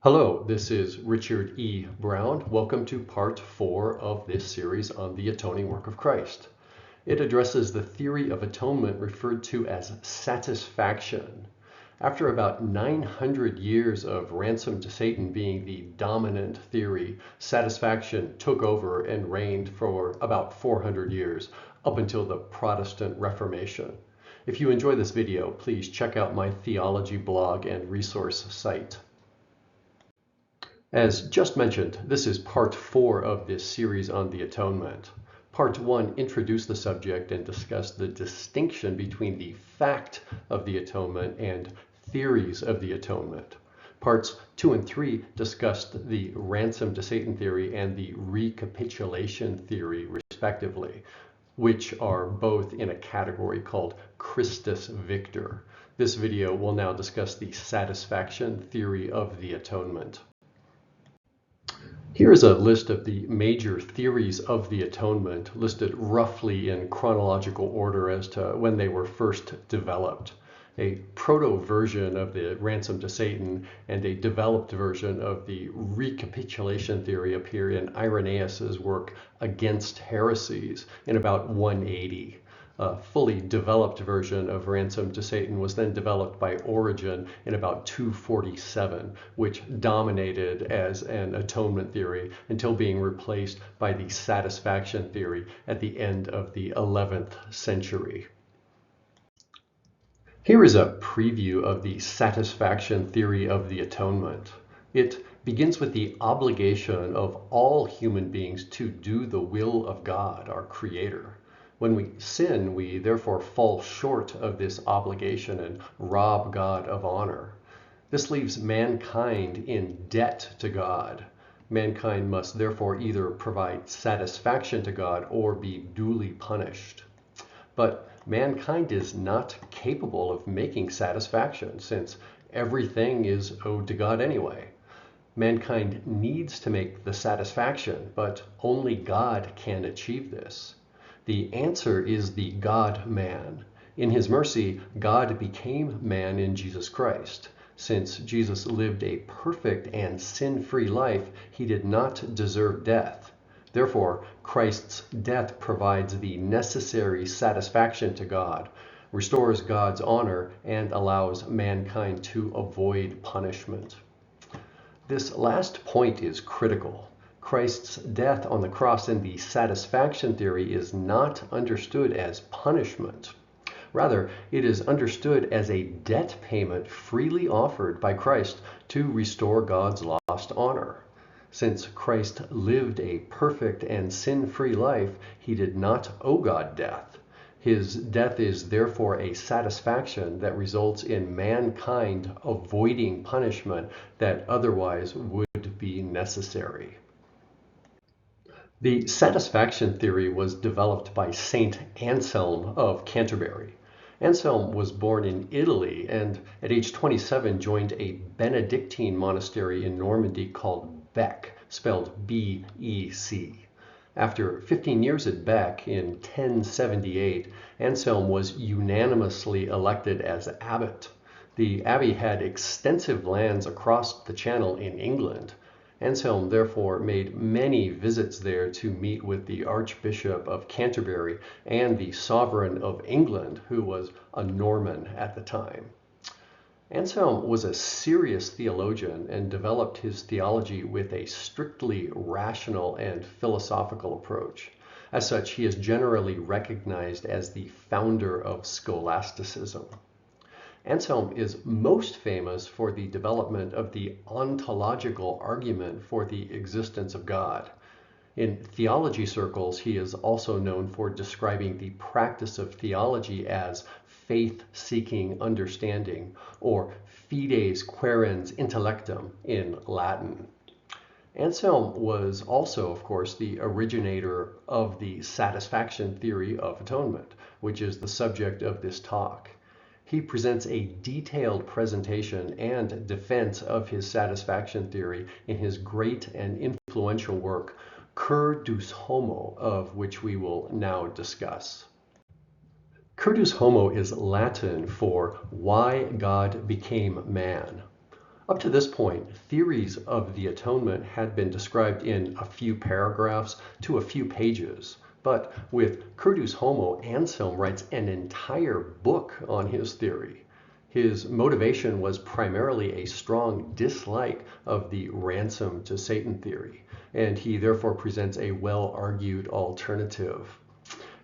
Hello, this is Richard E. Brown. Welcome to part 4 of this series on the atoning work of Christ. It addresses the theory of atonement referred to as satisfaction. After about 900 years of ransom to Satan being the dominant theory, satisfaction took over and reigned for about 400 years, up until the Protestant Reformation. If you enjoy this video, please check out my theology blog and resource site. As just mentioned, this is part 4 of this series on the atonement. Part 1 introduced the subject and discussed the distinction between the fact of the atonement and theories of the atonement. Parts 2 and 3 discussed the ransom to Satan theory and the recapitulation theory, respectively, which are both in a category called Christus Victor. This video will now discuss the satisfaction theory of the atonement. Here is a list of the major theories of the atonement, listed roughly in chronological order as to when they were first developed. A proto-version of the ransom to Satan and a developed version of the recapitulation theory appear in Irenaeus's work Against Heresies in about 180. A fully developed version of ransom to Satan was then developed by Origen in about 247, which dominated as an atonement theory until being replaced by the satisfaction theory at the end of the 11th century. Here is a preview of the satisfaction theory of the atonement. It begins with the obligation of all human beings to do the will of God, our Creator. When we sin, we therefore fall short of this obligation and rob God of honor. This leaves mankind in debt to God. Mankind must therefore either provide satisfaction to God or be duly punished. But mankind is not capable of making satisfaction, since everything is owed to God anyway. Mankind needs to make the satisfaction, but only God can achieve this. The answer is the God-man. In his mercy, God became man in Jesus Christ. Since Jesus lived a perfect and sin-free life, he did not deserve death. Therefore, Christ's death provides the necessary satisfaction to God, restores God's honor, and allows mankind to avoid punishment. This last point is critical. Christ's death on the cross in the satisfaction theory is not understood as punishment. Rather, it is understood as a debt payment freely offered by Christ to restore God's lost honor. Since Christ lived a perfect and sin-free life, he did not owe God death. His death is therefore a satisfaction that results in mankind avoiding punishment that otherwise would be necessary. The satisfaction theory was developed by Saint Anselm of Canterbury. Anselm was born in Italy and at age 27 joined a Benedictine monastery in Normandy called Bec, spelled B-E-C. After 15 years at Bec in 1078, Anselm was unanimously elected as abbot. The abbey had extensive lands across the Channel in England. Anselm therefore made many visits there to meet with the Archbishop of Canterbury and the Sovereign of England, who was a Norman at the time. Anselm was a serious theologian and developed his theology with a strictly rational and philosophical approach. As such, he is generally recognized as the founder of scholasticism. Anselm is most famous for the development of the ontological argument for the existence of God. In theology circles, he is also known for describing the practice of theology as faith-seeking understanding, or fides quaerens intellectum in Latin. Anselm was also, of course, the originator of the satisfaction theory of atonement, which is the subject of this talk. He presents a detailed presentation and defense of his satisfaction theory in his great and influential work, Cur Deus Homo, of which we will now discuss. Cur Deus Homo is Latin for why God became man. Up to this point, theories of the atonement had been described in a few paragraphs to a few pages. But with Curtus Homo, Anselm writes an entire book on his theory. His motivation was primarily a strong dislike of the ransom to Satan theory, and he therefore presents a well-argued alternative.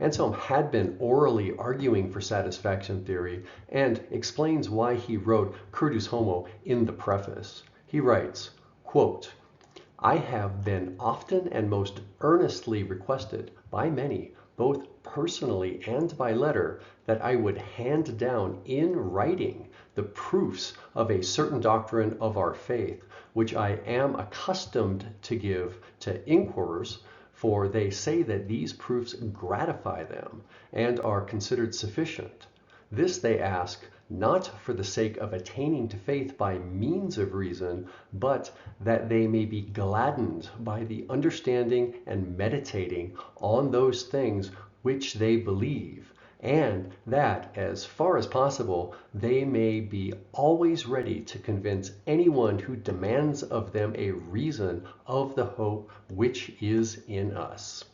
Anselm had been orally arguing for satisfaction theory and explains why he wrote Curtus Homo in the preface. He writes, quote, "I have been often and most earnestly requested by many, both personally and by letter, that I would hand down in writing the proofs of a certain doctrine of our faith, which I am accustomed to give to inquirers, for they say that these proofs gratify them and are considered sufficient. This they ask, not for the sake of attaining to faith by means of reason, but that they may be gladdened by the understanding and meditating on those things which they believe, and that, as far as possible, they may be always ready to convince anyone who demands of them a reason of the hope which is in us."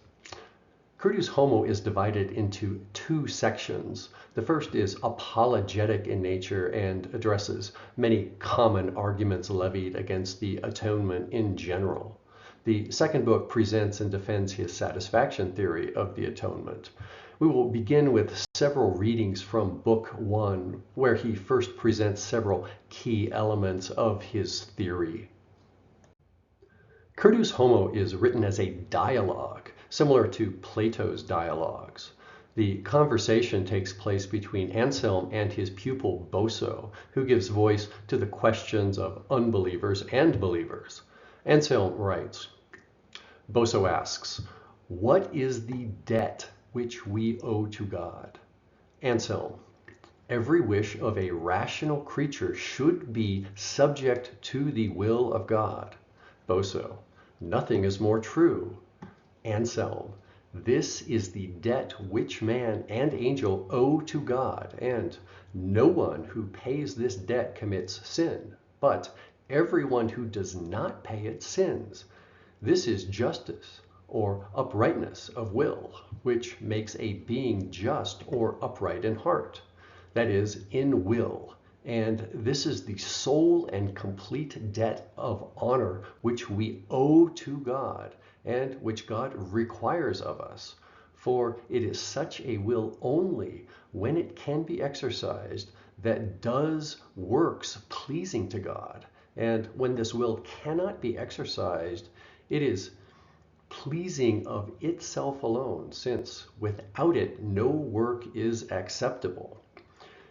Curtus Homo is divided into two sections. The first is apologetic in nature and addresses many common arguments levied against the atonement in general. The second book presents and defends his satisfaction theory of the atonement. We will begin with several readings from Book 1, where he first presents several key elements of his theory. Curtus Homo is written as a dialogue, similar to Plato's dialogues. The conversation takes place between Anselm and his pupil Boso, who gives voice to the questions of unbelievers and believers. Anselm writes, Boso asks, "What is the debt which we owe to God?" Anselm, "Every wish of a rational creature should be subject to the will of God." Boso, "Nothing is more true." Anselm, "This is the debt which man and angel owe to God, and no one who pays this debt commits sin, but everyone who does not pay it sins. This is justice, or uprightness of will, which makes a being just or upright in heart, that is, in will, and this is the sole and complete debt of honor which we owe to God, and which God requires of us, for it is such a will only, when it can be exercised, that does works pleasing to God, and when this will cannot be exercised, it is pleasing of itself alone, since without it no work is acceptable.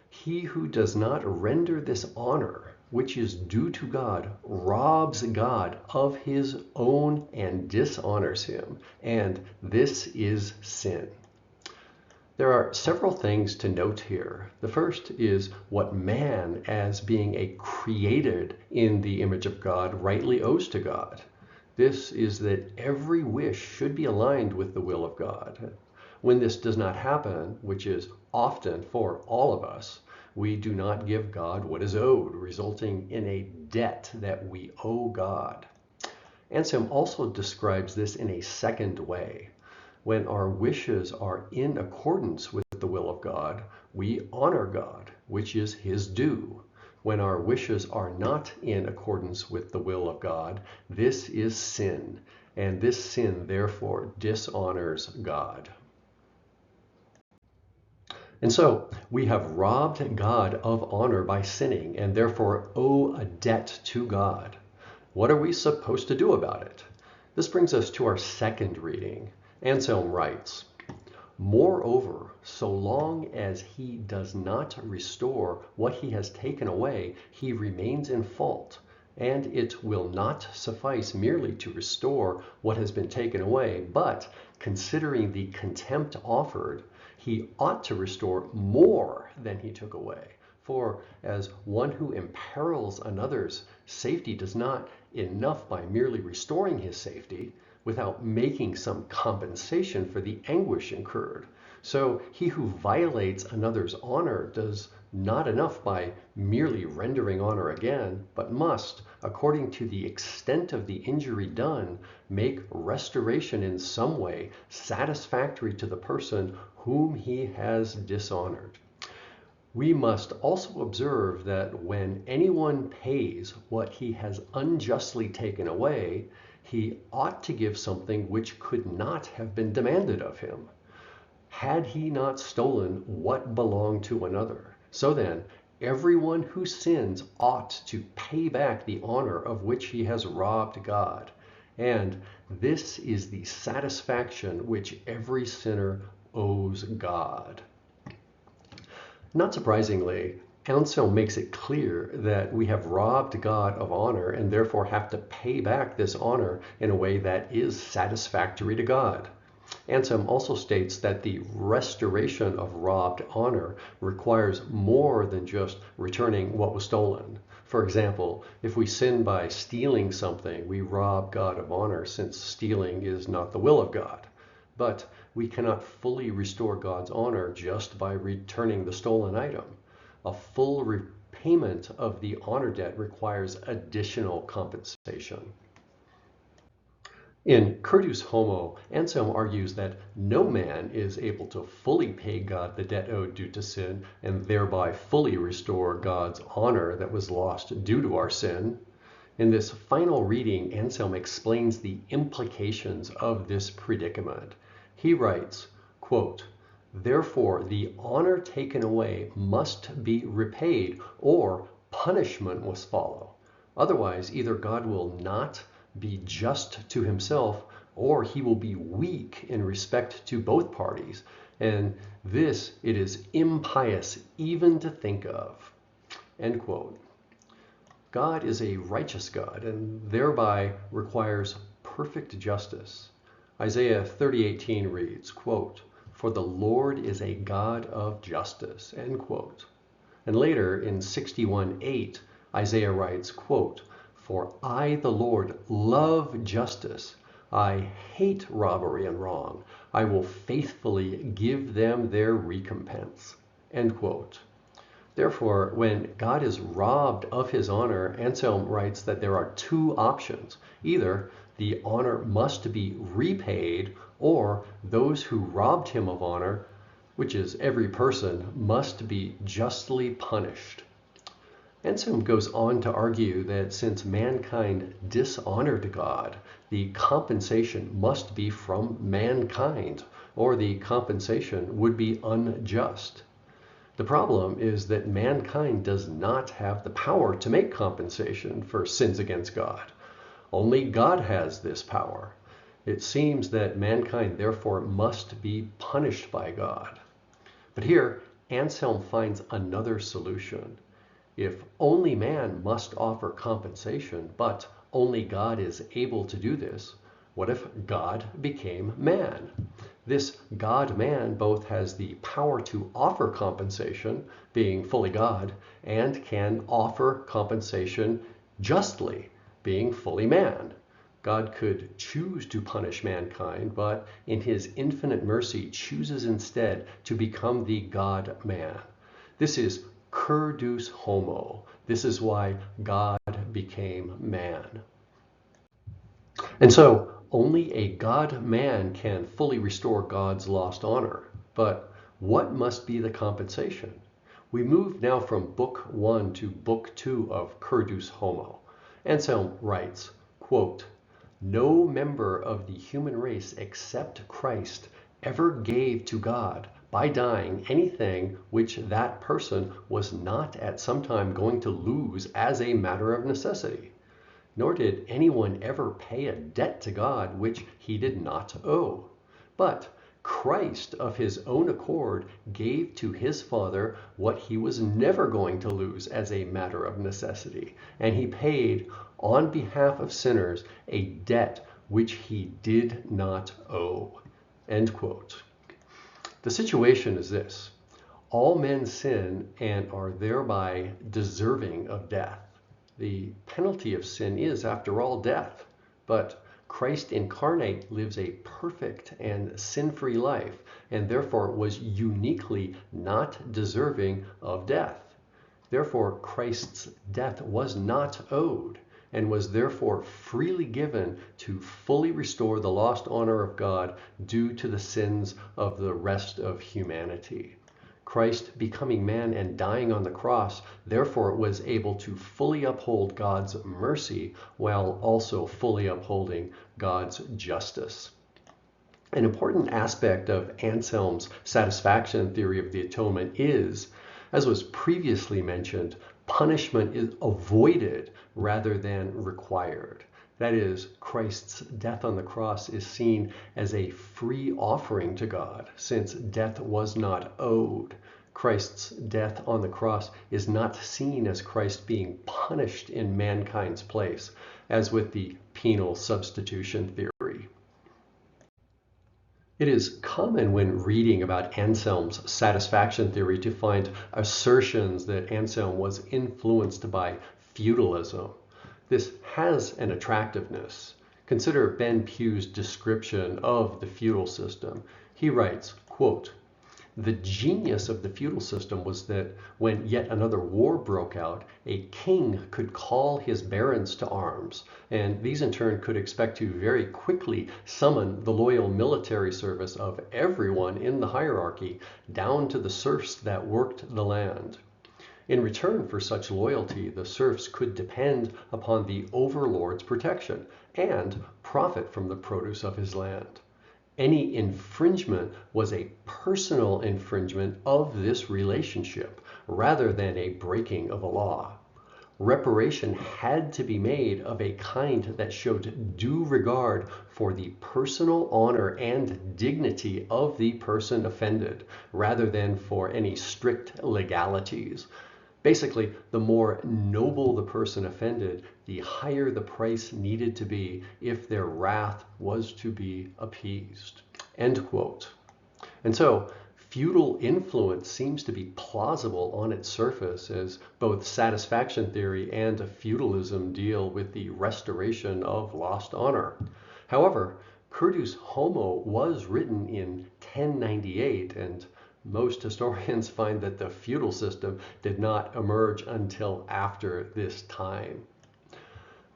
He who does not render this honor, which is due to God, robs God of his own and dishonors him, and this is sin. There are several things to note here. The first is what man, as being a created in the image of God, rightly owes to God. This is that every wish should be aligned with the will of God. When this does not happen, which is often for all of us, we do not give God what is owed, resulting in a debt that we owe God. Anselm also describes this in a second way. When our wishes are in accordance with the will of God, we honor God, which is his due. When our wishes are not in accordance with the will of God, this is sin, and this sin therefore dishonors God. And so we have robbed God of honor by sinning, and therefore owe a debt to God. What are we supposed to do about it? This brings us to our second reading. Anselm writes, "Moreover, so long as he does not restore what he has taken away, he remains in fault, and it will not suffice merely to restore what has been taken away, but, considering the contempt offered, he ought to restore more than he took away. For as one who imperils another's safety does not enough by merely restoring his safety, without making some compensation for the anguish incurred, so he who violates another's honor does not enough by merely rendering honor again, but must, according to the extent of the injury done, make restoration in some way satisfactory to the person whom he has dishonored. We must also observe that when anyone pays what he has unjustly taken away, he ought to give something which could not have been demanded of him, had he not stolen what belonged to another. So then, everyone who sins ought to pay back the honor of which he has robbed God. And this is the satisfaction which every sinner owes God. Not surprisingly, Anselm makes it clear that we have robbed God of honor and therefore have to pay back this honor in a way that is satisfactory to God. Anselm also states that the restoration of robbed honor requires more than just returning what was stolen. For example, if we sin by stealing something, we rob God of honor, since stealing is not the will of God. But we cannot fully restore God's honor just by returning the stolen item. A full repayment of the honor debt requires additional compensation. In Curtus Homo, Anselm argues that no man is able to fully pay God the debt owed due to sin and thereby fully restore God's honor that was lost due to our sin. In this final reading, Anselm explains the implications of this predicament. He writes, quote, "Therefore the honor taken away must be repaid, or punishment must follow. Otherwise, either God will not be just to himself, or he will be weak in respect to both parties. And this it is impious even to think of." End quote. God is a righteous God and thereby requires perfect justice. Isaiah 30:18 reads, quote, "For the Lord is a God of justice," end quote. And later in 61:8, Isaiah writes, quote, "For I, the Lord, love justice. I hate robbery and wrong. I will faithfully give them their recompense," end quote. Therefore, when God is robbed of his honor, Anselm writes that there are two options. Either the honor must be repaid, or those who robbed him of honor, which is every person, must be justly punished. Anselm goes on to argue that since mankind dishonored God, the compensation must be from mankind, or the compensation would be unjust. The problem is that mankind does not have the power to make compensation for sins against God. Only God has this power. It seems that mankind therefore must be punished by God. But here, Anselm finds another solution. If only man must offer compensation, but only God is able to do this, what if God became man? This God-man both has the power to offer compensation, being fully God, and can offer compensation justly, being fully man. God could choose to punish mankind, but in his infinite mercy chooses instead to become the God-man. This is Curtus Homo. This is why God became man. And so, only a God-man can fully restore God's lost honor. But what must be the compensation? We move now from Book 1 to Book 2 of Curtus Homo. Anselm writes, quote, "No member of the human race except Christ ever gave to God by dying anything which that person was not at some time going to lose as a matter of necessity. Nor did anyone ever pay a debt to God which he did not owe. But Christ of his own accord gave to his Father what he was never going to lose as a matter of necessity, and he paid on behalf of sinners a debt which he did not owe." End quote. The situation is this: all men sin and are thereby deserving of death. The penalty of sin is, after all, death. But Christ incarnate lives a perfect and sin-free life, and therefore was uniquely not deserving of death. Therefore, Christ's death was not owed, and was therefore freely given to fully restore the lost honor of God due to the sins of the rest of humanity. Christ becoming man and dying on the cross, therefore was able to fully uphold God's mercy while also fully upholding God's justice. An important aspect of Anselm's satisfaction theory of the atonement is, as was previously mentioned, punishment is avoided rather than required. That is, Christ's death on the cross is seen as a free offering to God, since death was not owed. Christ's death on the cross is not seen as Christ being punished in mankind's place, as with the penal substitution theory. It is common when reading about Anselm's satisfaction theory to find assertions that Anselm was influenced by feudalism. This has an attractiveness. Consider Ben Pugh's description of the feudal system. He writes, quote, "The genius of the feudal system was that when yet another war broke out, a king could call his barons to arms, and these in turn could expect to very quickly summon the loyal military service of everyone in the hierarchy, down to the serfs that worked the land. In return for such loyalty, the serfs could depend upon the overlord's protection and profit from the produce of his land. Any infringement was a personal infringement of this relationship rather than a breaking of a law. Reparation had to be made of a kind that showed due regard for the personal honor and dignity of the person offended, rather than for any strict legalities. Basically, the more noble the person offended, the higher the price needed to be if their wrath was to be appeased." End quote. And so, feudal influence seems to be plausible on its surface, as both satisfaction theory and feudalism deal with the restoration of lost honor. However, Curtus Homo was written in 1098, and most historians find that the feudal system did not emerge until after this time.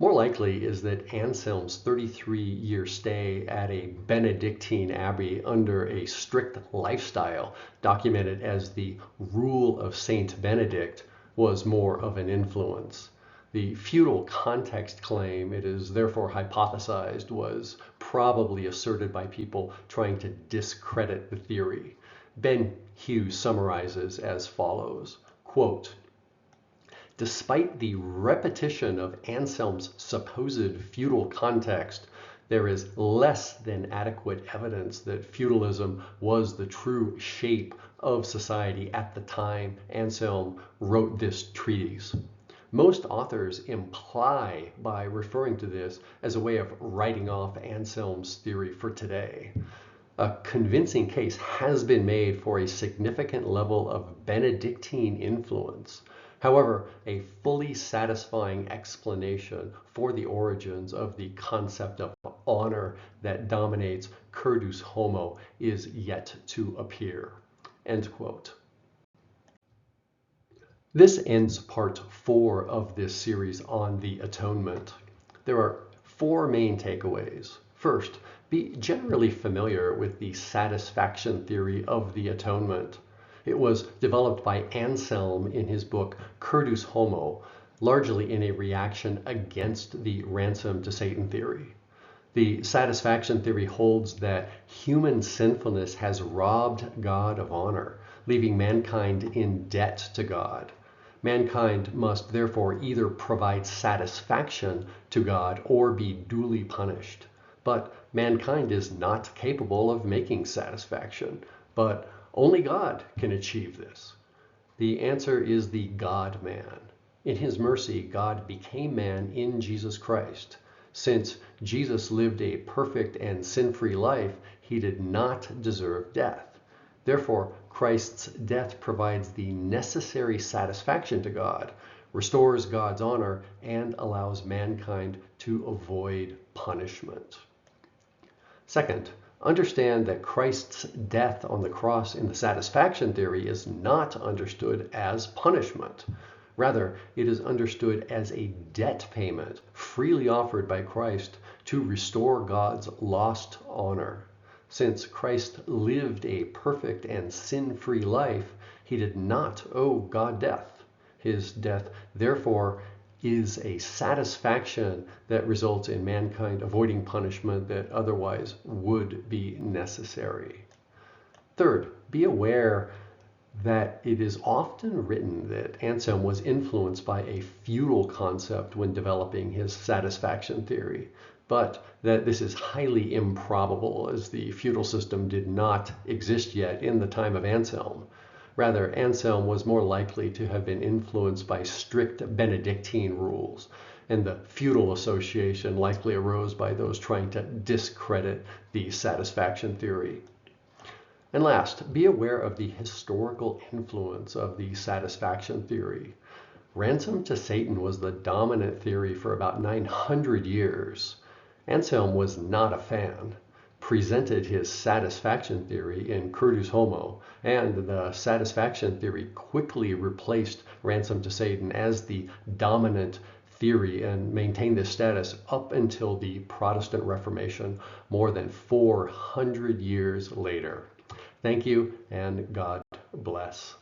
More likely is that Anselm's 33-year stay at a Benedictine abbey under a strict lifestyle, documented as the Rule of Saint Benedict, was more of an influence. The feudal context claim, it is therefore hypothesized, was probably asserted by people trying to discredit the theory. Ben Hughes summarizes as follows, quote, "Despite the repetition of Anselm's supposed feudal context, there is less than adequate evidence that feudalism was the true shape of society at the time Anselm wrote this treatise. Most authors imply by referring to this as a way of writing off Anselm's theory for today. A convincing case has been made for a significant level of Benedictine influence. However, a fully satisfying explanation for the origins of the concept of honor that dominates Curtus Homo is yet to appear." End quote. This ends part 4 of this series on the atonement. There are 4 main takeaways. First, be generally familiar with the satisfaction theory of the atonement. It was developed by Anselm in his book Curtus Homo, largely in a reaction against the ransom to Satan theory. The satisfaction theory holds that human sinfulness has robbed God of honor, leaving mankind in debt to God. Mankind must therefore either provide satisfaction to God or be duly punished. But mankind is not capable of making satisfaction, but only God can achieve this. The answer is the God-man. In his mercy, God became man in Jesus Christ. Since Jesus lived a perfect and sin-free life, he did not deserve death. Therefore, Christ's death provides the necessary satisfaction to God, restores God's honor, and allows mankind to avoid punishment. Second, understand that Christ's death on the cross in the satisfaction theory is not understood as punishment. Rather, it is understood as a debt payment freely offered by Christ to restore God's lost honor. Since Christ lived a perfect and sin-free life, he did not owe God death. His death, therefore, is a satisfaction that results in mankind avoiding punishment that otherwise would be necessary. Third, be aware that it is often written that Anselm was influenced by a feudal concept when developing his satisfaction theory, but that this is highly improbable as the feudal system did not exist yet in the time of Anselm. Rather, Anselm was more likely to have been influenced by strict Benedictine rules, and the feudal association likely arose by those trying to discredit the satisfaction theory. And last, be aware of the historical influence of the satisfaction theory. Ransom to Satan was the dominant theory for about 900 years. Anselm was not a fan, presented his satisfaction theory in Curtus Homo, and the satisfaction theory quickly replaced Ransom to Satan as the dominant theory and maintained this status up until the Protestant Reformation more than 400 years later. Thank you, and God bless.